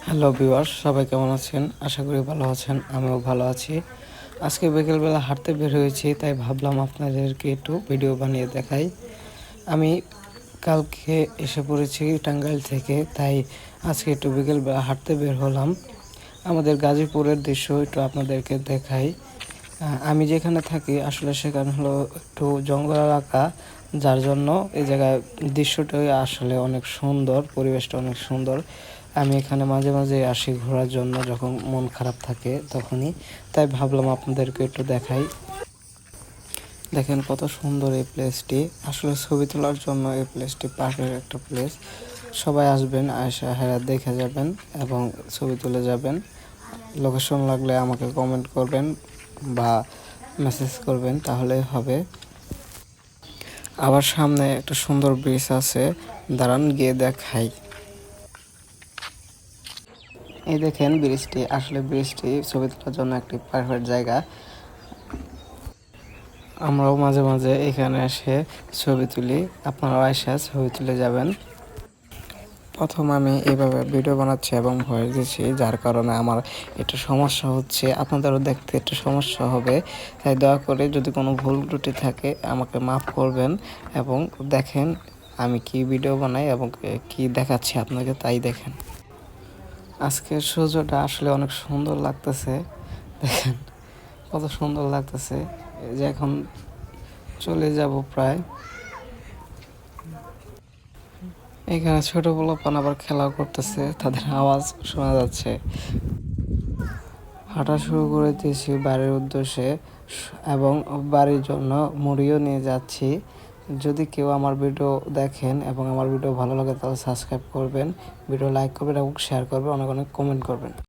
Hello viewers, সবাই কেমন আছেন? আশা করি ভালো আছেন। আমিও ভালো আছি। আজকে বিকেলবেলা হাঁটতে বের হয়েছি, তাই ভাবলাম আপনাদেরকে একটু ভিডিও বানিয়ে দেখাই। আমি কালকে এসে পড়েছি টাঙ্গাইল থেকে, তাই আজকে একটু বিকেলবেলা হাঁটতে বের হলাম। আমাদের গাজীপুরের দৃশ্য একটু আপনাদেরকে দেখাই। আমি যেখানে থাকি আসলে সেখানে হলো একটু জঙ্গল এলাকা, যার জন্য এই জায়গায় দৃশ্যটাই আসলে অনেক সুন্দর, পরিবেশটা অনেক সুন্দর। আমি এখানে মাঝে মাঝে আসি ঘোরার জন্য, যখন মন খারাপ থাকে তখনই। তাই ভাবলাম আপনাদেরকে একটু দেখাই। দেখেন কত সুন্দর এই প্লেসটি। আসলে ছবি তোলার জন্য এই প্লেসটি পারফেক্ট একটা প্লেস। সবাই আসবেন, আসা দেখে যাবেন এবং ছবি তুলে যাবেন। লোকেশন লাগলে আমাকে কমেন্ট করবেন বা মেসেজ করবেন, তাহলে হবে। আবার সামনে একটা সুন্দর ব্রিজ আছে, দাঁড়ান গিয়ে দেখাই। এই দেখেন ব্রিজটি, আসলে ব্রিজটি ছবি তোলার জন্য একটি পারফেক্ট জায়গা। আমরাও মাঝে মাঝে এখানে এসে ছবি তুলি, আপনারাও এসে ছবি তুলে যাবেন। প্রথম আমি এইভাবে ভিডিও বানাচ্ছি এবং ভয়েস দিচ্ছি, যার কারণে আমার একটু সমস্যা হচ্ছে, আপনাদেরও দেখতে একটু সমস্যা হবে। তাই দয়া করে যদি কোনো ভুল ত্রুটি থাকে আমাকে মাফ করবেন এবং দেখেন আমি কি ভিডিও বানাই এবং কি দেখাচ্ছি আপনাকে, তাই দেখেন। আজকের সূর্যটা আসলে অনেক সুন্দর লাগতেছে, দেখেন কত সুন্দর লাগতেছে। এই যে এখন চলে যাব প্রায়। এখানে ছোট পোলাপান আবার খেলা করতেছে, তাদের আওয়াজ শোনা যাচ্ছে। হাঁটা শুরু করে দিয়েছি বাড়ির উদ্দেশ্যে এবং বাড়ির জন্য মুড়িও নিয়ে যাচ্ছি। যদি কেউ আমার ভিডিও দেখেন এবং আমার ভিডিও ভালো লাগে তাহলে সাবস্ক্রাইব করবেন, ভিডিও লাইক করবেন এবং শেয়ার করবেন, অনেক অনেক কমেন্ট করবেন।